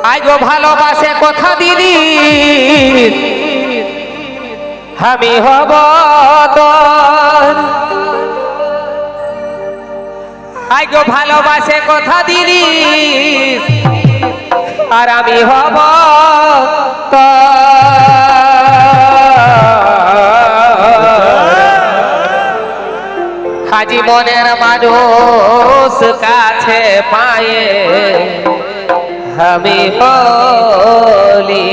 I go ভালোবাসে কথা দিদি আমি হব তোর। আই গো ভালোবাসে কথা দিদি আর আমি হব হাজি মনের মানুষ কাছে পায়ে আমি বলি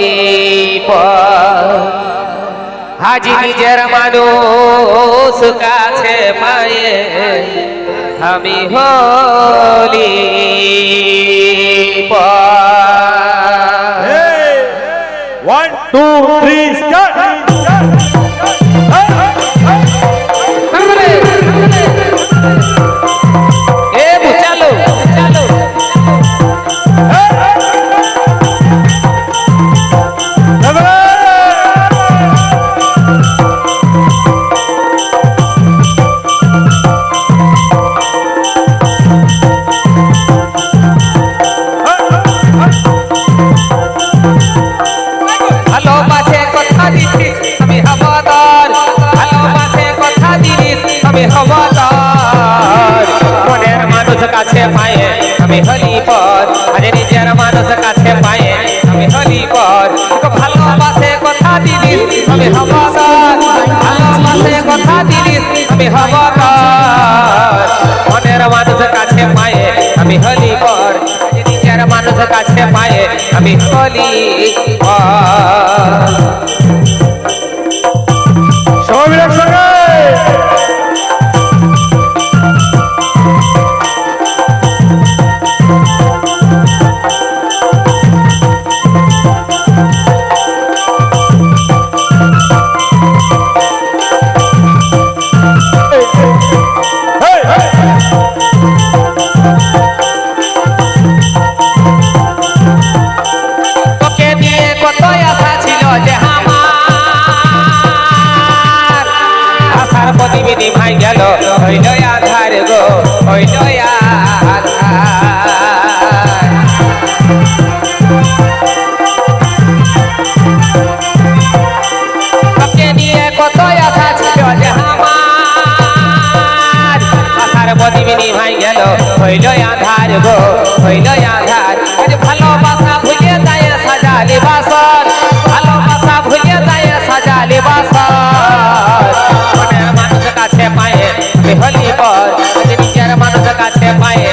হাজি নিজের মানুষ কাছে পায়ে আমি হলি One, two, three, start! চালো চালো ভালোবাসে কথা দিস আমি হবদার ভালোবাসে কথা দিস আমি হবদার মনের মানুষ কাছে পায়ে আমি হলি পর আজ নিজের মানুষ কাছে পায়ে আমি হলি পর ভালোবাসে কথা দিস আমি হবদার ভালোবাসে কথা দিস আমি হবদার মনের মানুষ কাছে পায়ে আমি হলি পর আজ নিজের মানুষ কাছে পায়ে আমি হলি পর সবাই একসঙ্গে তোকে নিয়ে কত আশা ছিল যে আমার আশার প্রতিবিধি ভাই গেল হইল আধার গো হইল আধার তোকে নিয়ে কত আশা ছিল যে আমার আশার প্রতিবিধি ভাই গেল হইল আধার গো হইল আধার আজ ভালোবাসা ভুলে যায় সাজালি বাসর ভালোবাসা ভুলে যায় সাজালি বাসর মনের মানুষ কাছে পায়ে হলি পর আজ নিজের মানুষ কাছে পায়ে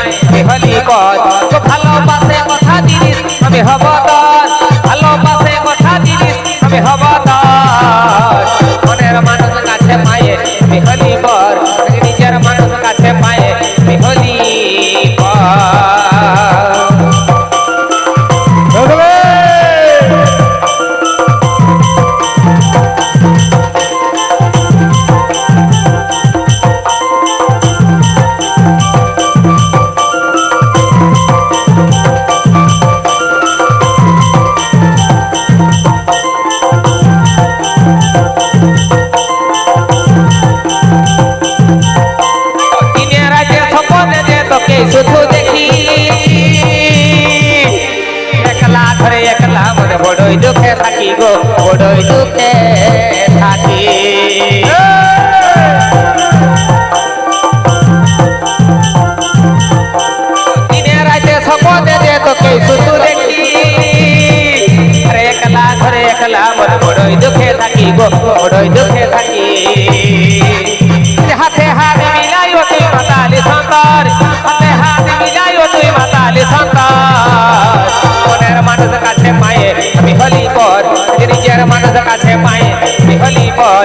হলি পর তো ভালোবাসে কথা দিস আমি হব তোর ভালোবাসে কথা দিস আমি হব তোর মনের মানুষ কাছে পায়ে হলি পর আজ নিজের মানুষ কাছে পায়ে হলি পর দিনে রাতে স্বপ্নে যে তোকে শুধু দেখি একলা ধরে একলা মনে বড়ই দুঃখে থাকি গো বড়ই দুঃখে থাকি দিনে রাতে স্বপ্নে যে তোকে শুধু দেখি আরে একলা ধরে একলা মনে বড়ই দুঃখে থাকি গো বড়ই দুঃখে থাকি হাতে হাত মিলাই তুই মাতালি সন্তান হাতে হাত মিলাই তুই মাতালি সন্তান মনের মানুষ কাছে পায়ে আমি হলি পর নিজের মানুষ কাছে পায়ে আমি হলি পর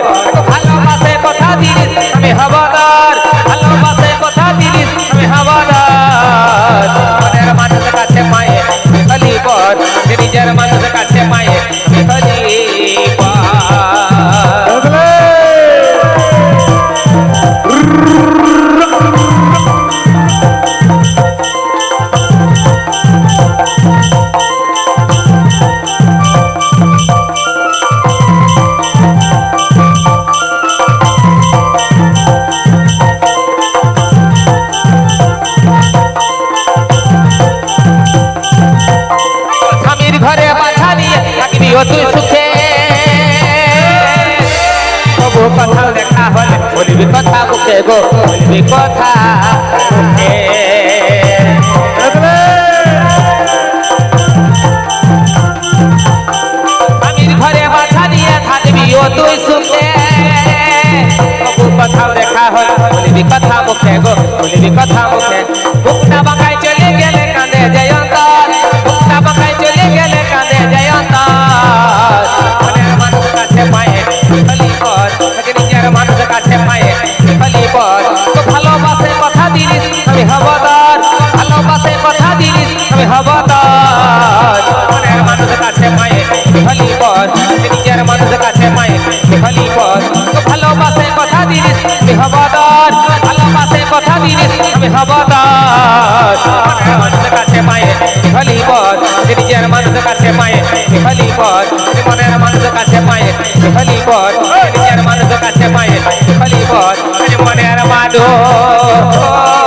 ভালোবাসে কথা দিস আমি হবদার ভালোবাসে কথা দিস আমি হবদার মনের মানুষ কাছে পায়ে আমি হলি পর নিজের মানুষ কাছে পায়ে আমি হলি পর ও তুই সুখে তবু কোথাও দেখা হলে বলবি কথা মুখে গো বলবি কথা মুখে আমির ঘরে বাছা দিয়ে থাকবি ও তুই সুখে তবু কোথাও দেখা হলে বলবি কথা মুখে গো বলবি কথা মুখে বুকটা বাঁকায় চলে গেলে কাঁদে যায় অন্তর বুকটা বাঁকায় চলে গেলে কাঁদে যায় অন্তর মনের মানুষ কাছে পায়ে খালি পথ নিজের মানুষ কাছে পায়ে খালি পথ তো ভালোবাসে কথা দিলিস আমি হবদার ভালোবাসে কথা দিলিস আমি হবদার মনের মানুষ কাছে পায়ে খালি পথ নিজের মানুষ কাছে পায়ে খালি পথ তো ভালোবাসে কথা দিলিস আমি হবদার ভালোবাসে কথা দিলিস আমি হবদার মনের মানুষ কাছে পায়ে খালি পথ নিজের মানুষ কাছে পায়ে খালি পথ মনের মানুষ কাছে পায়ে খালি পথ নিজের মানুষ কাছে পায়ে খালি পথ মনের মানুষ